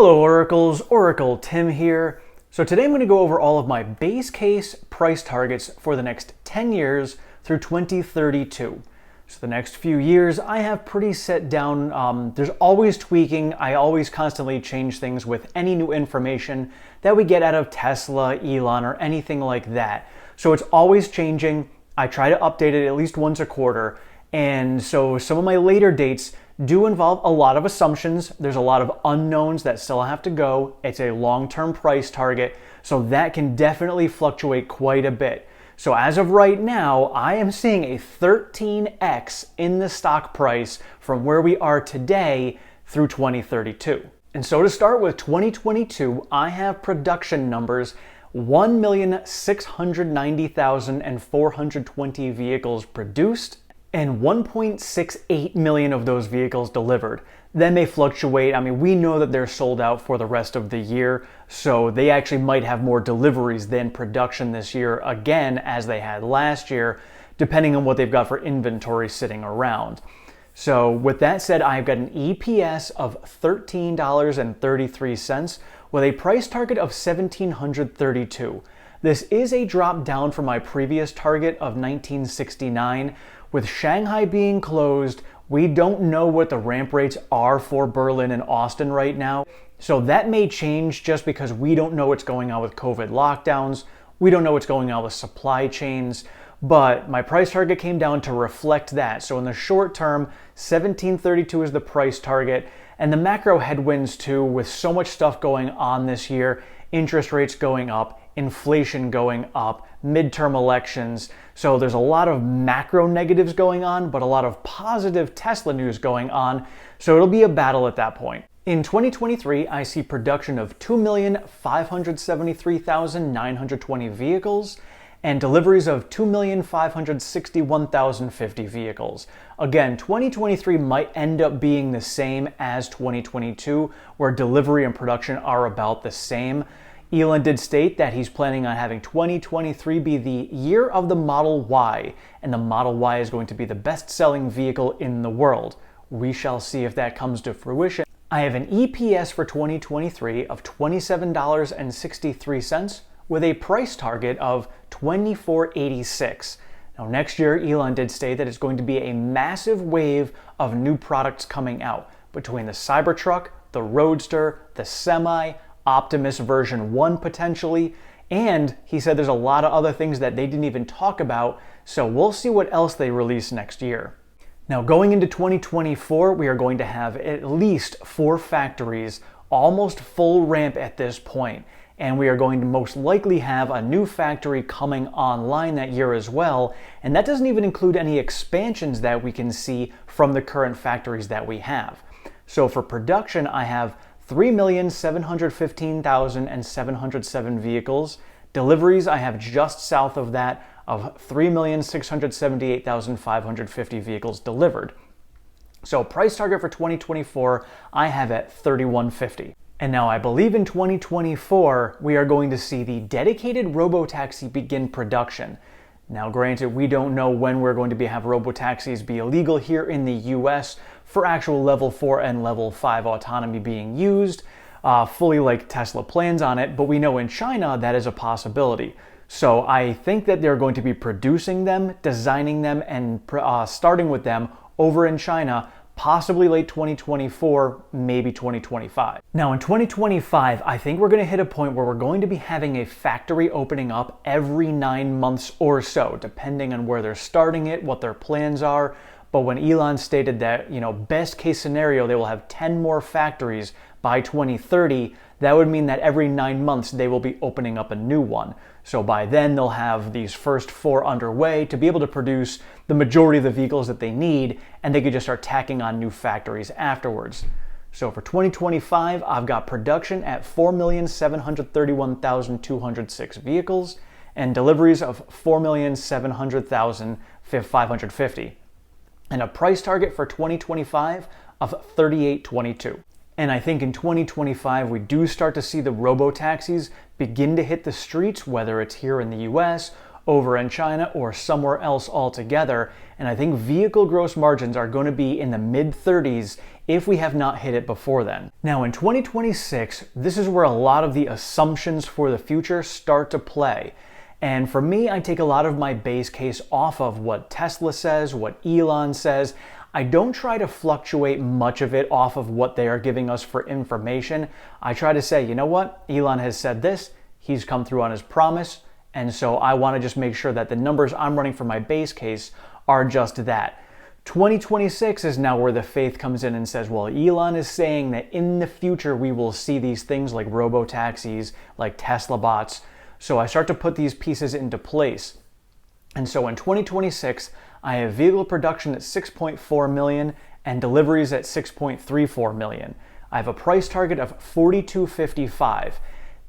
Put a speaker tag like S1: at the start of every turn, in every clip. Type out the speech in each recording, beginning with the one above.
S1: Hello Oracles, Oracle Tim here. So today I'm going to go over all of my base case price targets for the next 10 years through 2032. So the next few years I have pretty set down, there's always tweaking, I always constantly change things with any new information that we get out of Tesla, Elon, or anything like that. So it's always changing. I try to update it at least once a quarter. And so some of my later dates do involve a lot of assumptions. There's a lot of unknowns that still have to go. It's a long-term price target, so that can definitely fluctuate quite a bit. So as of right now, I am seeing a 13x in the stock price from where we are today through 2032. And so to start with 2022, I have production numbers 1,690,420 vehicles produced and 1.68 million of those vehicles delivered. That may fluctuate. I mean, we know that they're sold out for the rest of the year, so they actually might have more deliveries than production this year, again, as they had last year, depending on what they've got for inventory sitting around. So with that said, I've got an EPS of $13.33 with a price target of $1,732. This is a drop down from my previous target of $19.69. With Shanghai being closed, we don't know what the ramp rates are for Berlin and Austin right now. So that may change just because we don't know what's going on with COVID lockdowns. We don't know what's going on with supply chains. But my price target came down to reflect that. So in the short term, 1732 is the price target. And the macro headwinds too, with so much stuff going on this year, interest rates going up, inflation going up, midterm elections. So there's a lot of macro negatives going on, but a lot of positive Tesla news going on. So it'll be a battle at that point. In 2023, I see production of 2,573,920 vehicles and deliveries of 2,561,050 vehicles. Again, 2023 might end up being the same as 2022, where delivery and production are about the same. Elon did state that he's planning on having 2023 be the year of the Model Y, and the Model Y is going to be the best-selling vehicle in the world. We shall see if that comes to fruition. I have an EPS for 2023 of $27.63 with a price target of $24.86. Now next year, Elon did state that it's going to be a massive wave of new products coming out between the Cybertruck, the Roadster, the Semi, Optimus version 1 potentially, and he said there's a lot of other things that they didn't even talk about, so we'll see what else they release next year. Now going into 2024, we are going to have at least 4 factories, almost full ramp at this point, and we are going to most likely have a new factory coming online that year as well, and that doesn't even include any expansions that we can see from the current factories that we have. So for production, I have 3,715,707 vehicles. Deliveries, I have just south of that of 3,678,550 vehicles delivered. So price target for 2024, I have at $31.50. And now I believe in 2024, we are going to see the dedicated Robotaxi begin production. Now granted, we don't know when we're going to have Robotaxis be illegal here in the US for actual level 4 and level 5 autonomy being used, fully like Tesla plans on it, but we know in China that is a possibility. So I think that they're going to be producing them, designing them, and starting with them over in China, possibly late 2024, maybe 2025. Now in 2025, I think we're going to hit a point where we're going to be having a factory opening up every 9 months or so, depending on where they're starting it, what their plans are. But when Elon stated that, best case scenario, they will have 10 more factories by 2030, that would mean that every 9 months they will be opening up a new one. So by then they'll have these first 4 underway to be able to produce the majority of the vehicles that they need, and they could just start tacking on new factories afterwards. So for 2025, I've got production at 4,731,206 vehicles and deliveries of 4,700,550. And a price target for 2025 of $38.22. And I think in 2025, we do start to see the Robotaxis begin to hit the streets, whether it's here in the US, over in China, or somewhere else altogether. And I think vehicle gross margins are going to be in the mid-30s if we have not hit it before then. Now in 2026, this is where a lot of the assumptions for the future start to play. And for me, I take a lot of my base case off of what Tesla says, what Elon says. I don't try to fluctuate much of it off of what they are giving us for information. I try to say, you know what, Elon has said this, he's come through on his promise, and so I want to just make sure that the numbers I'm running for my base case are just that. 2026 is now where the faith comes in and says, well, Elon is saying that in the future we will see these things like robotaxis, like Tesla bots. So I start to put these pieces into place. And so in 2026, I have vehicle production at 6.4 million and deliveries at 6.34 million. I have a price target of $42.55.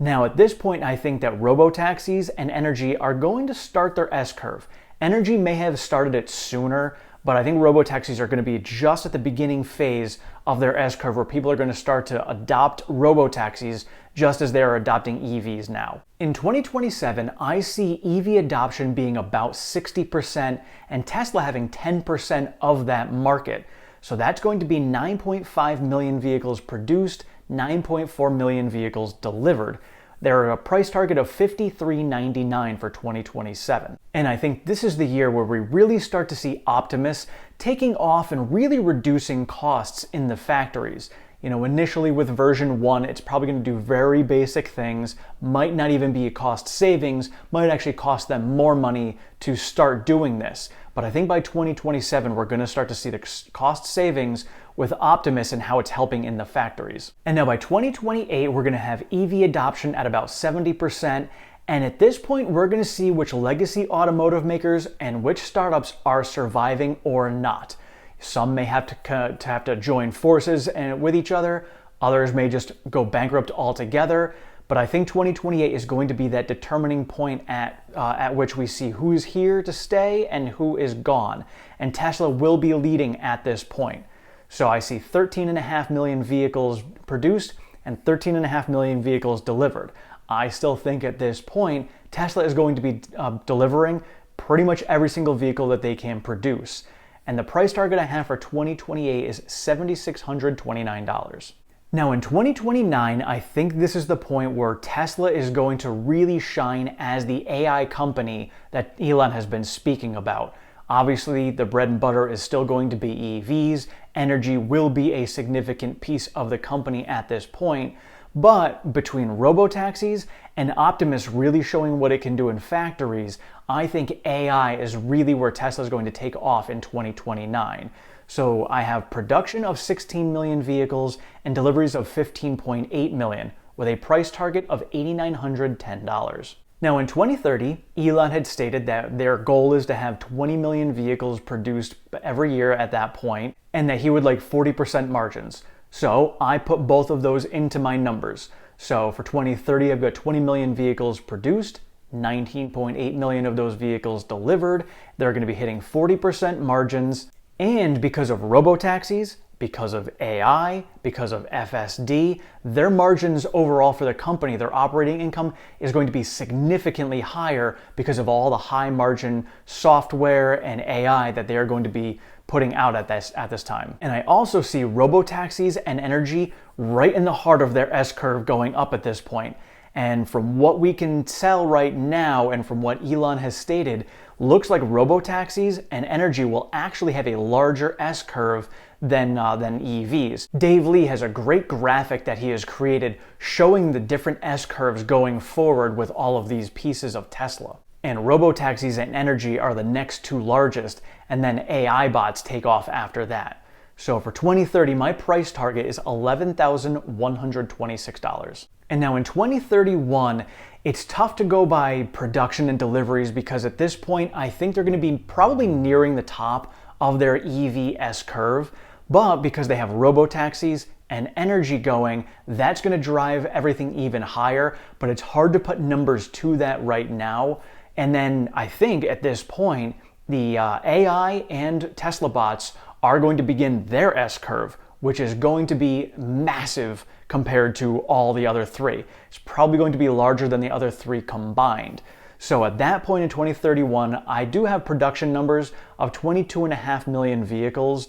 S1: Now at this point, I think that robotaxis and energy are going to start their S-curve. Energy may have started it sooner, but I think robotaxis are going to be just at the beginning phase of their S-curve where people are going to start to adopt robotaxis just as they are adopting EVs now. In 2027, I see EV adoption being about 60% and Tesla having 10% of that market. So that's going to be 9.5 million vehicles produced, 9.4 million vehicles delivered. There are a price target of $53.99 for 2027. And I think this is the year where we really start to see Optimus taking off and really reducing costs in the factories. You know, initially with version 1, it's probably going to do very basic things, might not even be a cost savings, might actually cost them more money to start doing this. But I think by 2027, we're going to start to see the cost savings with Optimus and how it's helping in the factories. And now by 2028, we're going to have EV adoption at about 70%. And at this point, we're going to see which legacy automotive makers and which startups are surviving or not. Some may have to join forces with each other. Others may just go bankrupt altogether. But I think 2028 is going to be that determining point at which we see who is here to stay and who is gone. And Tesla will be leading at this point. So I see 13.5 million vehicles produced and 13.5 million vehicles delivered. I still think at this point, Tesla is going to be delivering pretty much every single vehicle that they can produce. And the price target I have for 2028 is $7,629. Now in 2029, I think this is the point where Tesla is going to really shine as the AI company that Elon has been speaking about. Obviously, the bread and butter is still going to be EVs. Energy will be a significant piece of the company at this point. But between robotaxis and Optimus really showing what it can do in factories, I think AI is really where Tesla is going to take off in 2029. So I have production of 16 million vehicles and deliveries of 15.8 million with a price target of $8,910. Now in 2030, Elon had stated that their goal is to have 20 million vehicles produced every year at that point and that he would like 40% margins. So I put both of those into my numbers. So for 2030, I've got 20 million vehicles produced, 19.8 million of those vehicles delivered. They're going to be hitting 40% margins. And because of robotaxis, because of AI, because of FSD, their margins overall for the company, their operating income is going to be significantly higher because of all the high margin software and AI that they are going to be putting out at this time. And I also see robotaxis and energy right in the heart of their S-curve going up at this point. And from what we can tell right now and from what Elon has stated, looks like robotaxis and energy will actually have a larger S-curve than EVs. Dave Lee has a great graphic that he has created showing the different S-curves going forward with all of these pieces of Tesla. And robotaxis and energy are the next two largest, and then AI bots take off after that. So for 2030, my price target is $11,126. And now in 2031, it's tough to go by production and deliveries because at this point, I think they're going to be probably nearing the top of their EV S-curve. But because they have robotaxis and energy going, that's going to drive everything even higher. But it's hard to put numbers to that right now. And then I think at this point, the AI and Tesla bots are going to begin their S-curve, which is going to be massive compared to all the other three. It's probably going to be larger than the other three combined. So at that point in 2031, I do have production numbers of 22.5 million vehicles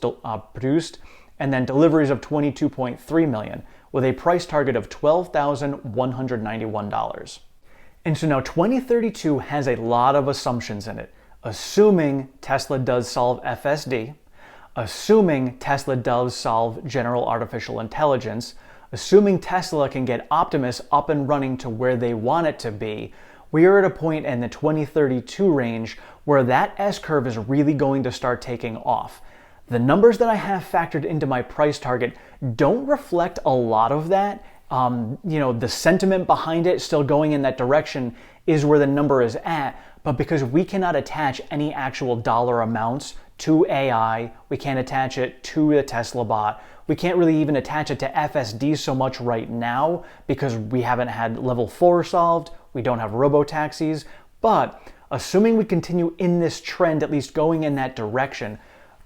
S1: produced and then deliveries of 22.3 million, with a price target of $12,191. And so now 2032 has a lot of assumptions in it. Assuming Tesla does solve FSD, assuming Tesla does solve general artificial intelligence, assuming Tesla can get Optimus up and running to where they want it to be, we are at a point in the 2032 range where that S-curve is really going to start taking off. The numbers that I have factored into my price target don't reflect a lot of that. The sentiment behind it still going in that direction is where the number is at, but because we cannot attach any actual dollar amounts to AI, we can't attach it to the Tesla bot, we can't really even attach it to FSD so much right now because we haven't had level 4 solved, we don't have Robotaxis, but assuming we continue in this trend, at least going in that direction,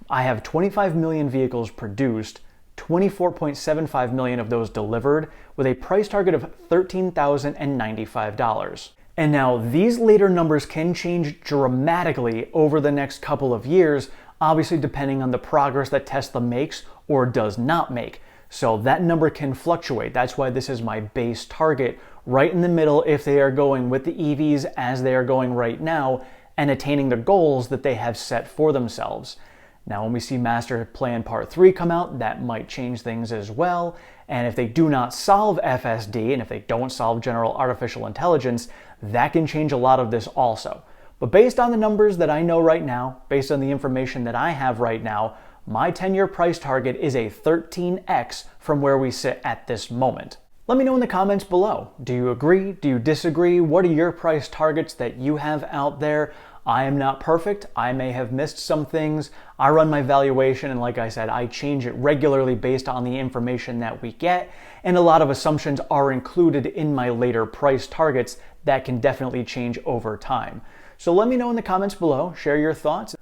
S1: I have 25 million vehicles produced, 24.75 million of those delivered, with a price target of $13,095. And now these later numbers can change dramatically over the next couple of years, obviously depending on the progress that Tesla makes or does not make. So that number can fluctuate. That's why this is my base target, right in the middle if they are going with the EVs as they are going right now and attaining the goals that they have set for themselves. Now, when we see Master Plan Part 3 come out, that might change things as well. And if they do not solve FSD, and if they don't solve general artificial intelligence, that can change a lot of this also. But based on the numbers that I know right now, based on the information that I have right now, my 10-year price target is a 13x from where we sit at this moment. Let me know in the comments below. Do you agree? Do you disagree? What are your price targets that you have out there? I am not perfect. I may have missed some things. I run my valuation, and like I said, I change it regularly based on the information that we get, and a lot of assumptions are included in my later price targets that can definitely change over time. So let me know in the comments below, share your thoughts.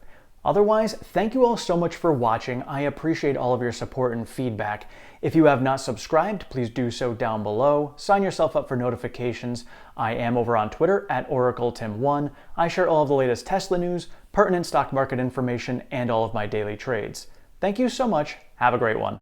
S1: Otherwise, thank you all so much for watching. I appreciate all of your support and feedback. If you have not subscribed, please do so down below. Sign yourself up for notifications. I am over on Twitter at OracleTim1. I share all of the latest Tesla news, pertinent stock market information, and all of my daily trades. Thank you so much. Have a great one.